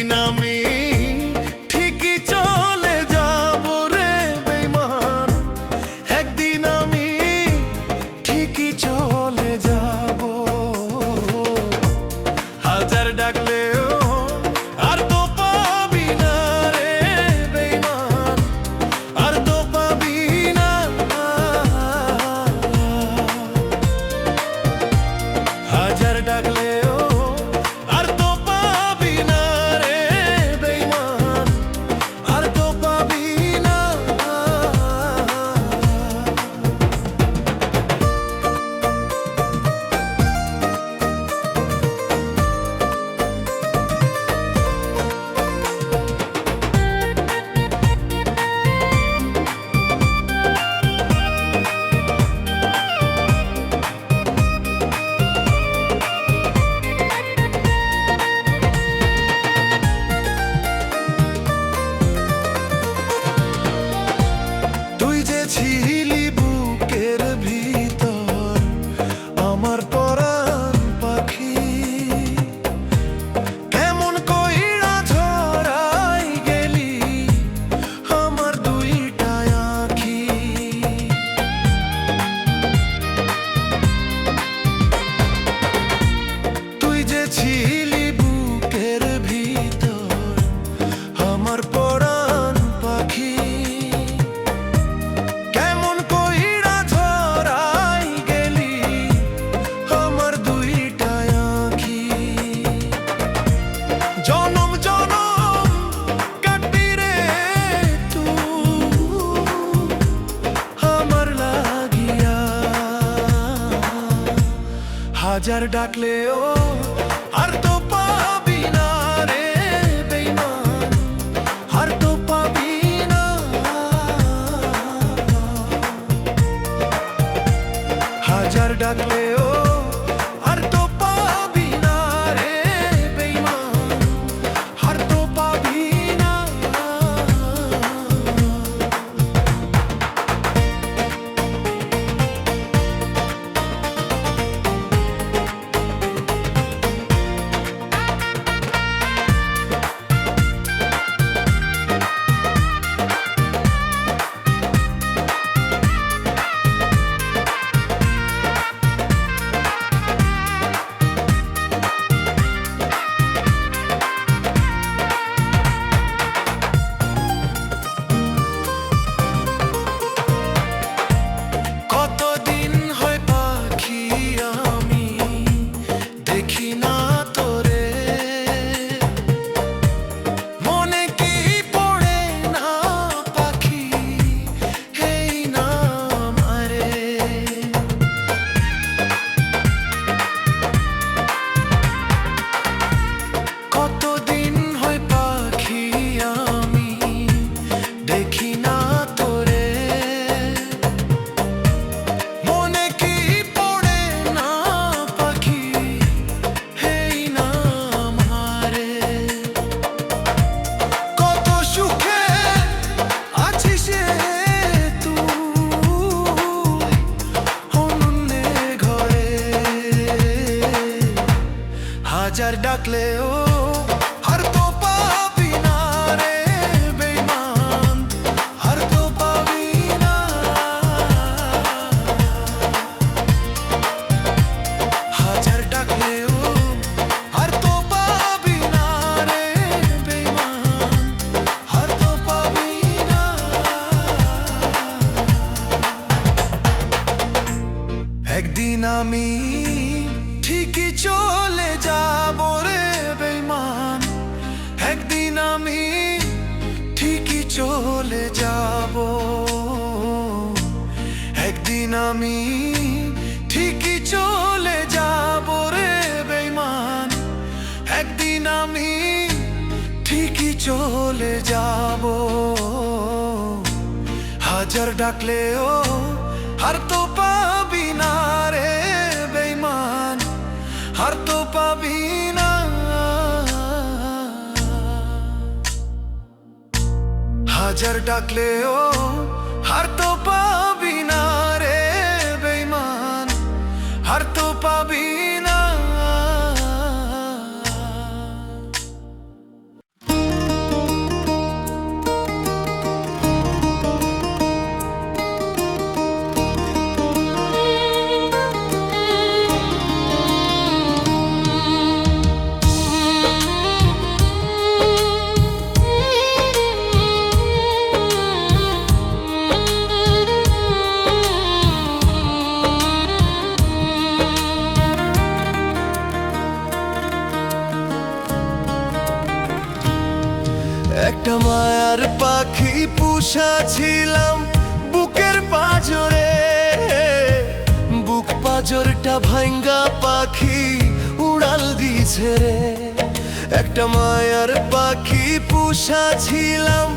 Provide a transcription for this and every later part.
একদিন আমি ঠিকই চলে যাব রে বেঈমান, একদিন আমি ঠিকই চলে যাব। হাজার ডাকলেও আর তো পাবি না রে বেঈমান, আর তো পাবি না। হাজার ডাকলেও আর তো পাবি না রে বেঈমান, আর তো পাবি না। তুই যে ছিলি বুকের ভিতর আমার পরাণ পাখি, কেমন কইরা ঝরাই গেলি আমার দুইটা আঁখি। তুই যে ছিলি বুকের ভিতর আমার পরাণ পাখি, কেমন কইরা ঝরাই গেলি আমার দুইটা আঁখি। জনম জনম কাটবি রে তুই আমার লাগিয়া, হাজার ডাকলেও আর তো পাবি না রে বেঈমান, আর তো পাবি না। হাজার ডাকলেও আর তো পাবি না রে বেঈমান, আর তো পাবি না। কতদিন হয় পাখি আমি দেখি না তোরে, মনে কি পড়ে না পাখি এই নাম আরে। কতদিন হয় পাখি আমি দেখি না তোরে, মনে কি পড়ে না পাখি এই নাম হারে। কত সুখে আছিস তুই অনন্যে ঘরে, হাজার ডাকলেও আর তো পাবি না রে বেঈমান, আর তো পাবি না। হাজার ডাকলেও আর তো পাবি না রে বেঈমান, আর তো পাবি না। একদিন আমি ঠিকই চলে যাব রে বেঈমান, একদিন আমি ঠিকই চলে যাব। একদিন আমি ঠিকই চলে যাব রে বেঈমান, একদিন আমি ঠিকই চলে যাব। হাজার ডাকলেও আর তো পাবি না রে বেঈমান, আর তো পাবি না। হাজার ডাকলেও আর তো পাবি না রে বেঈমান, আর তো পাবি না। একটা মায়ার পাখি পুষা ছিলাম বুকের পাঁজরে, বুক পাঁজরটা ভাঙ্গা পাখি উড়াল দিছে রে। একটা মায়ার পাখি পুষা ছিলাম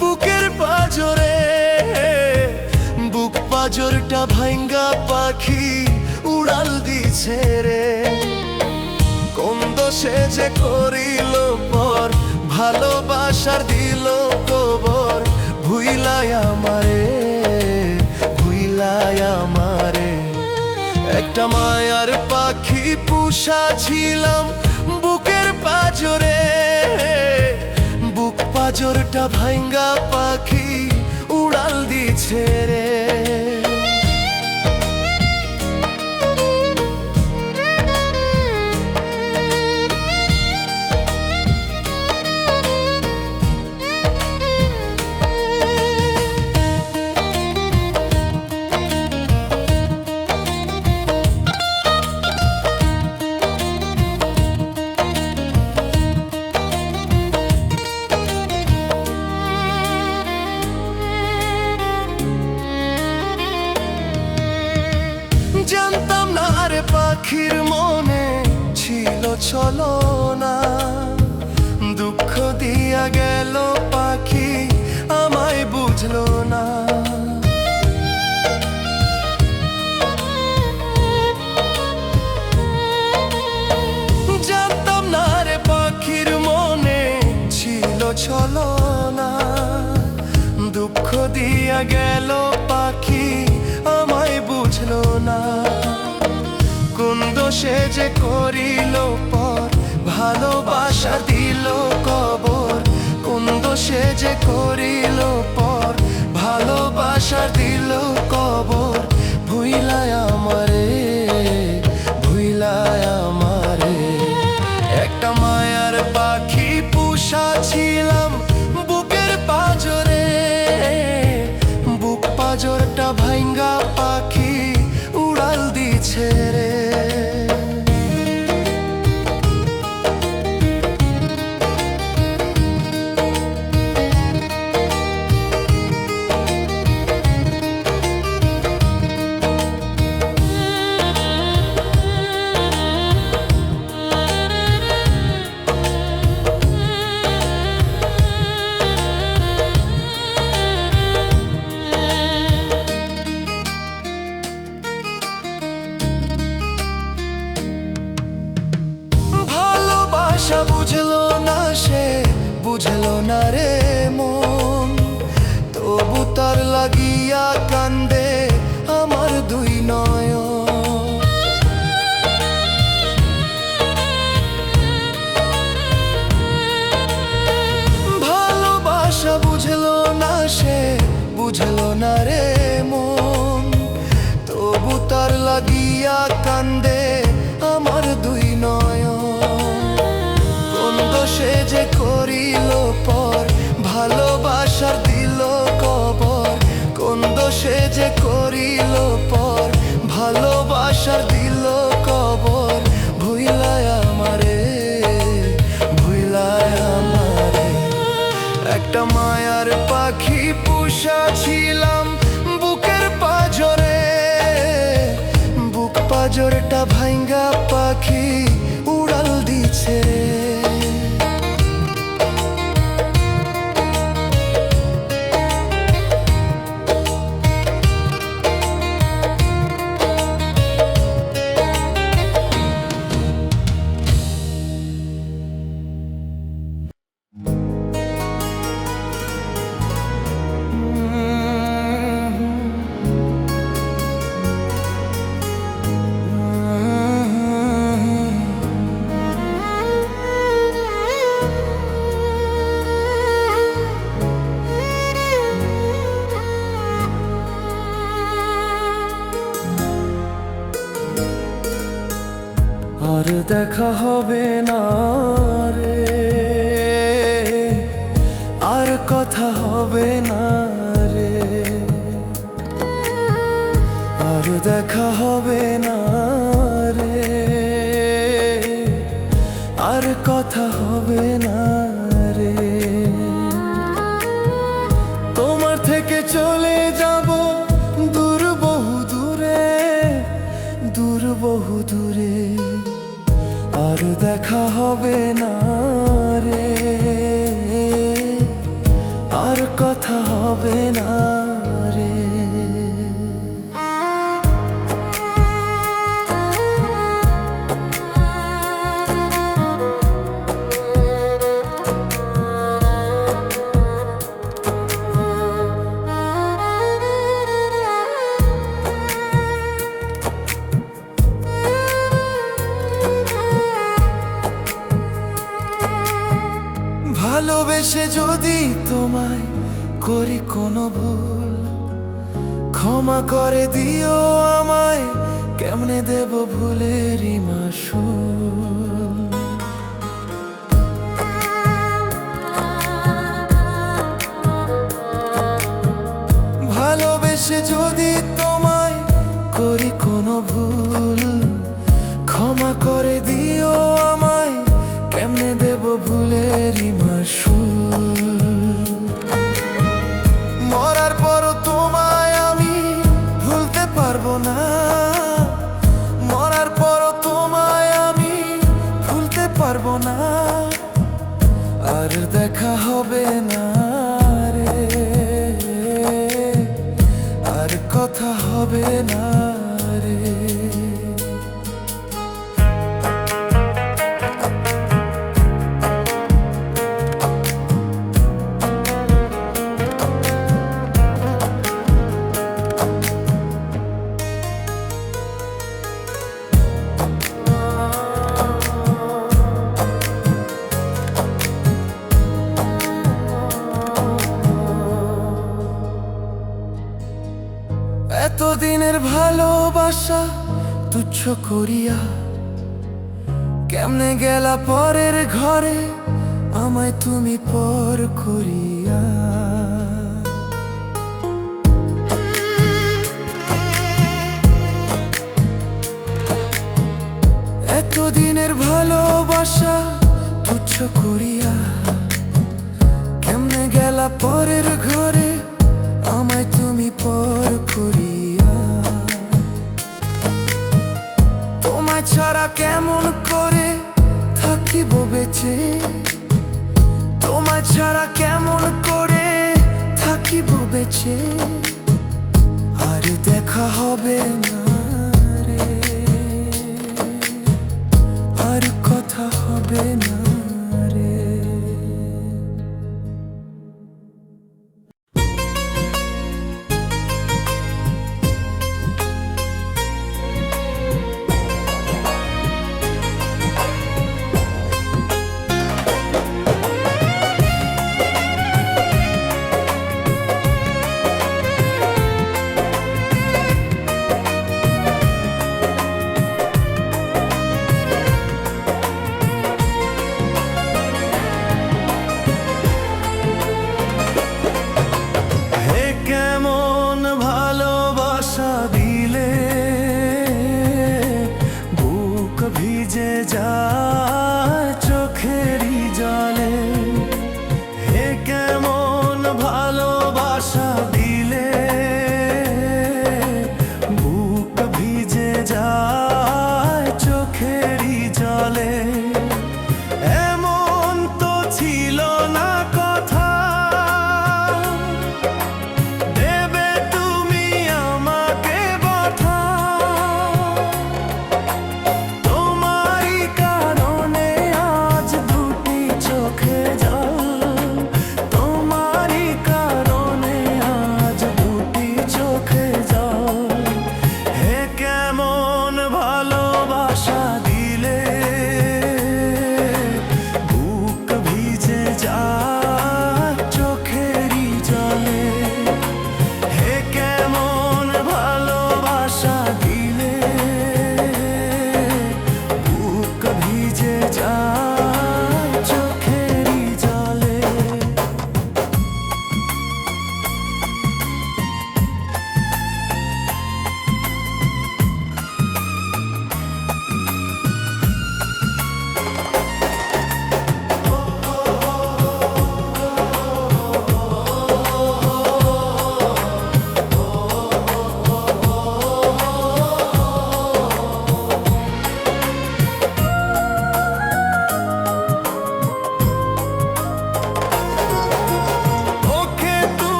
বুকের পাঁজরে, বুক পাঁজরটা ভাঙ্গা পাখি উড়াল দিছে রে। কোন দোষে যে করিল পর ভালোবাসার দিল কবর, ভুইলাই আমারে, ভুইলাই আমারে। একটা মায়ার পাখি পুষা ছিলাম বুকের পাঁজরে, বুক পাঁজরটা ভাঙ্গা পাখি উড়াল দিছে রে। জানতাম না রে পাখির মনে ছিল ছলনা, দুঃখ দিয়া গেল পাখি আমায় বুঝলো না। জানতাম না রে পাখির মনে ছিল ছলনা, দুঃখ দিয়া গেল পাখি আমায় বুঝলো না। কোন দোষে যে করিল পর ভালোবাসা দিল কবর, কোন দোষে যে করিল পর ভালোবাসা দিল কবর, ভুইলাই আমারে, ভুইলাই আমারে। একটা মায়ার পাখি পুষা ছিলাম বুকের পাঁজরে, বুক পাঁজরটা ভাঙ্গা পাখি উড়াল দিছে রে। বুঝলো না সে, বুঝলো না রে মন, তবু তার লাগিয়া কান্দে আমার দুই নয়ন। ভালোবাসা বুঝলো না সে, বুঝলো না রে মন, তবু তার লাগিয়া কান্দে আমার দুই নয়ন। সে যে করিল পর ভালোবাসার দিল কবর, কোন দোষে যে করিল পর ভালোবাসার দিল কবর, ভুইলাই আমারে, ভুইলাই আমারে। একটা মায়ার পাখি পুষা ছিলাম বুকের পাঁজরে, বুক পাঁজরটা ভাঙ্গা পাখি উড়াল দিছে রে। আর দেখা হবে না রে, আর কথা হবে না রে, আর দেখা হবে না রে, আর কথা হবে না রে। হবে না রে, আর কথা হবে না রে। ভালোবেসে যদি তোমায় করি কোনো ভুল, ক্ষমা করে দিও আমায়, কেমনে দেব ভুলেরই মাসুল। ভালোবেসে যদি তোমায় করি কোনো ভুল, ক্ষমা করে দিও আমায়, কেমনে দেব ভুলেরই মাসুল। মরার পরও তোমায় আমি ভুলতে পারবো না, মরার পরও তোমায় আমি ভুলতে পারবো না, আর দেখা হবে না রে, আর কথা হবে না রে। এতদিনের ভালোবাসা তুচ্ছ করিয়া কেমনে গেলা পরের ঘরে, আমায় তুমি পর করিয়া। এতদিনের ভালোবাসা তুচ্ছ করিয়া কেমনে গেলা পরের ঘরে, আমায় তুমি পর করিয়া। তোমায় ছাড়া কেমন করে থাকিব বেঁচে, তোমায় ছাড়া কেমন করে থাকিব বেঁচে, আর দেখা হবে না রে, আর কথা হবে না রে।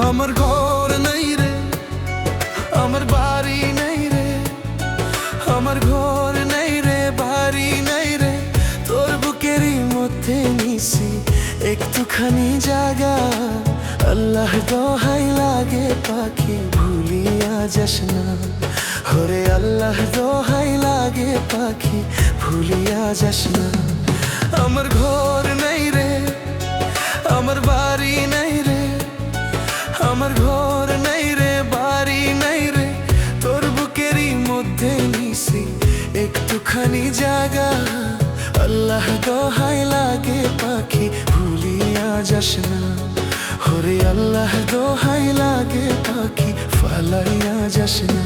আমার ঘর নাই রে, আমার বাড়ি নাই রে, আমার ঘর নাই রে, বাড়ি নাই রে, তোর বুকেরই মধ্যে নিছি একটুখানি জায়গা। আল্লাহ দোহাই লাগে পাখি ভুলিয়া যাস না, ওরে আল্লাহ দোহাই লাগে পাখি ভুলিয়া যাস না। আমার ঘর নাই রে, আমার বাড়ি নাই রে, আমার ঘর নাই রে, বাড়ি নাই রে, তোর বুকেরই মধ্যে নিছি একটুখানি জায়গা। আল্লাহ দোহাই লাগে পাখি ভুলিয়া যাস না, ওরে আল্লাহ দোহাই লাগে পাখি ফালাইয়া যাস না।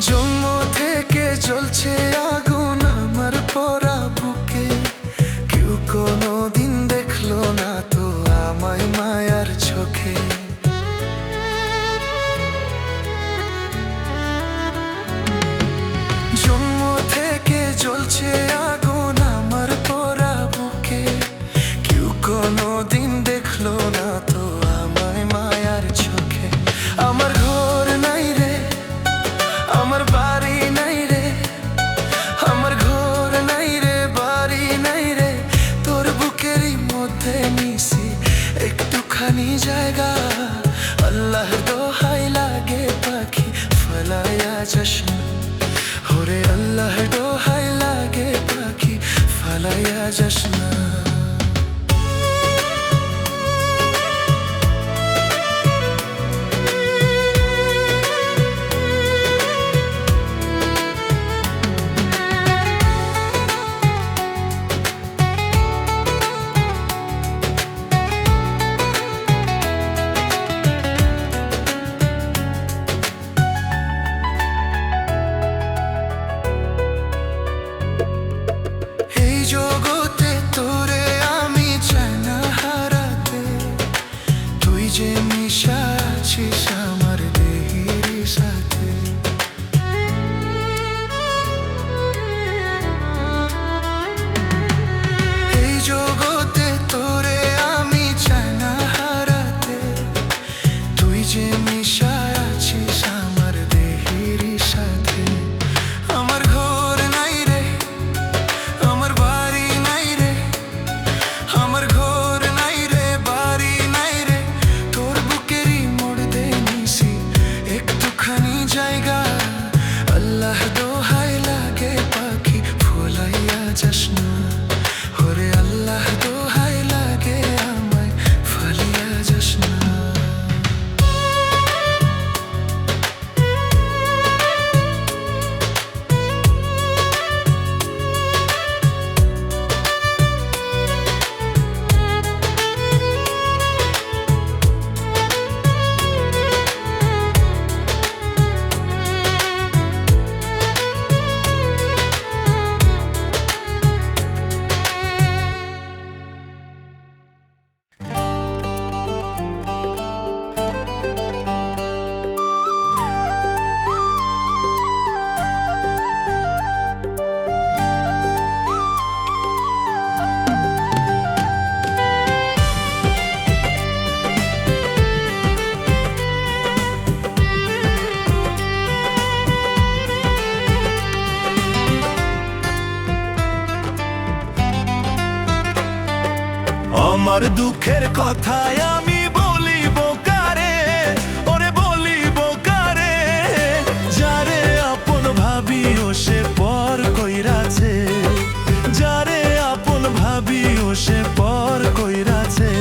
জন্ম থেকে জ্বলছে আগুন আমার পোড়া বুকে, কেউ কোনোদিন দেখলো না তো আমায় মায়ার চোখে। জন্ম থেকে জ্বলছে আগুন আমার পোড়া বুকে, কেউ কোনোদিন দেখলো না তো আমায় মায়ার চোখে। আমার ঘর নাই রে, আমার বাড়ি নাই রে, আমার ঘর নাই রে, বাড়ি নাই রে, তোর বুকেরই মধ্যে নিছি একটুখানি জায়গা। আল্লাহ দোহাই লাগে পাখি ফালাইয়া যাস না, ওরে আল্লাহ দোহাই লাগে পাখি ফালাইয়া যাস না। জগতে তোরে আমি চাই না হারাতে, তুই যে মিশা আছিস আমার দেহের সাথে। এই জগতে তোরে আমি চাই না হারাতে, তুই যে মিশা আছিস আমার দেহের সাথে। আমার ঘর নাই রে, আমার বাড়ি নাই রে, আমার ঘর নাই রে, বাড়ি নাই রে, তোর বুকেরই মধ্যে নিছি একটুখানি জায়গা। আল্লাহ দোহাই লাগে পাখি ফুলাইয়া যাস না, ওরে আল্লাহ দোহাই লাগে আমায় ফালিয়া যাস না। আমার দুঃখের কথায় আমি বলিব কারে, ওরে বলিব কারে, যারে আপন ভাবিও সে পর কইরাছে, যারে আপন ভাবিও সে পর কইরাছে।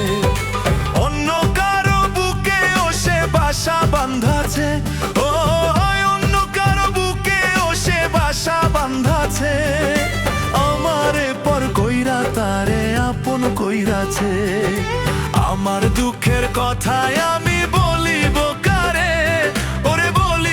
অন্য কারো বুকেও সে বাসা বাঁধাছে, ও অন্য কারো বুকেও সে বাসা বাঁধাছে। আমারে পর কইরা তারে আপন কইরাছে। আমার দুঃখের কথায় আমি বলিব কারে, ওরে বলি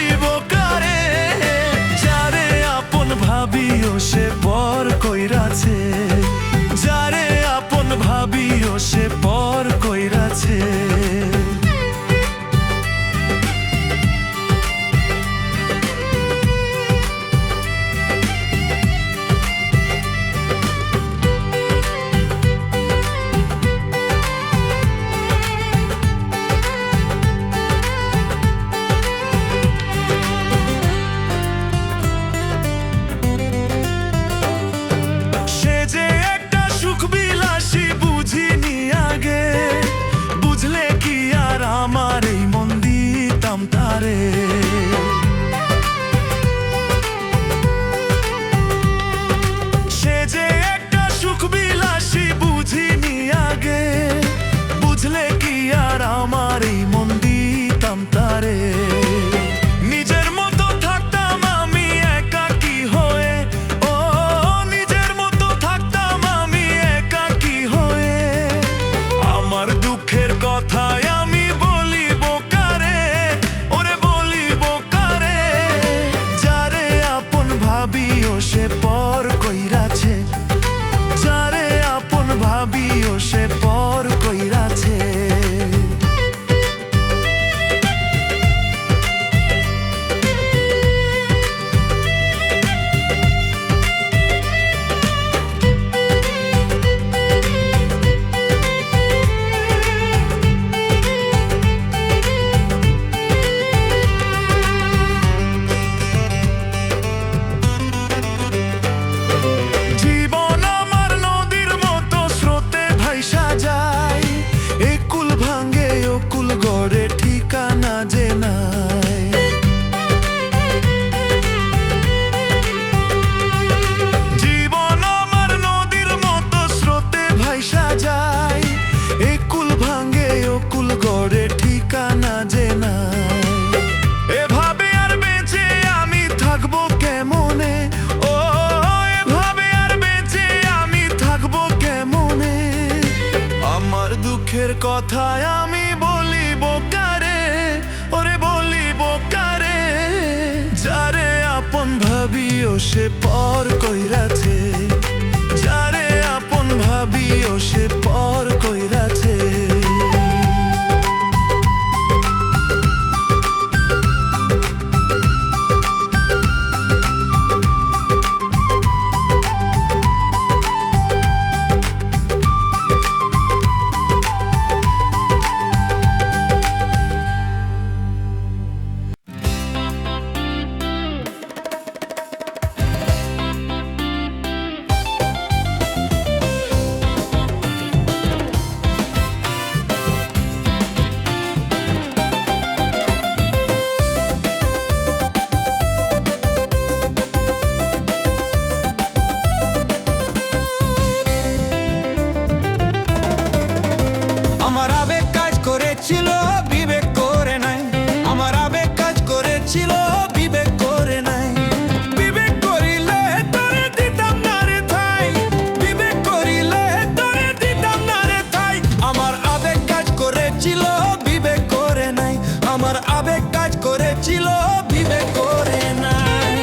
কথায় আমি বলিব কারে, ওরে বলিব কারে, যারে আপন ভাবিও সে পর কইরাছে, যারে আপন ভাবিও সে পর কইরাছে। আমার আবেগ কাজ করেছিল বিবেক করে নাই, আমার আবেগ কাজ করেছিল বিবেক করে নাই। বিবেক করিলে তোরে দিতাম না রে ঠাই, বিবেক করিলে তোরে দিতাম না রে ঠাই। আমার আবেগ কাজ করেছিল বিবেক করে নাই, আমার আবেগ কাজ করেছিল বিবেক করে নাই।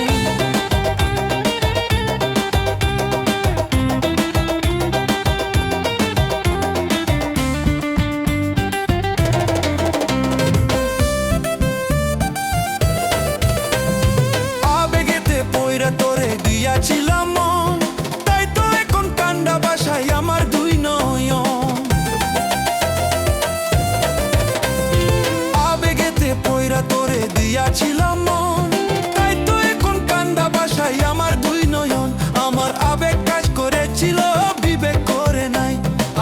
তোরে দিয়াছিলাম মন, তাই তো এখন কান্ডা বাসায় আমার দুই নয়ন। আবেগেতে পয়রা তোরে দিয়াছিলাম মন, তাই তো এখন কান্ডা বাসায় আমার দুই নয়ন। আমার আবেগ কাজ করেছিল বিবেক করে নাই,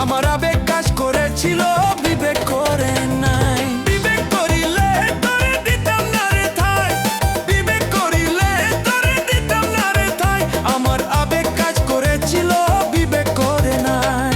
আমার আবেগ কাজ করেছিল বিবেক করে নাই। বিবেক করিলে তোরে দিতাম না রে ঠাই, বিবেক করিলে তোরে দিতাম না রে ঠাই। আমার আবেগ কাজ করেছিল বিবেক করে নাই।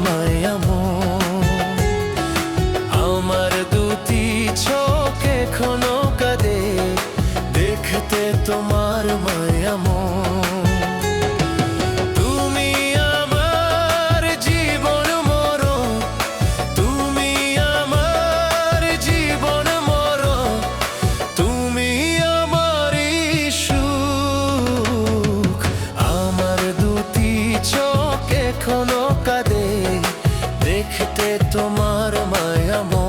মায়াময়। আমার দুটি চোখ এখনো কাঁদে দেখতে তোমার মায়াময়। তুমি আমার জীবন মরণ, তুমি আমার জীবন মরণ, তুমি আমারই সুখ। আমার দুটি চোখ এখনো কাঁদে দেখতে তোমার মায়াময়।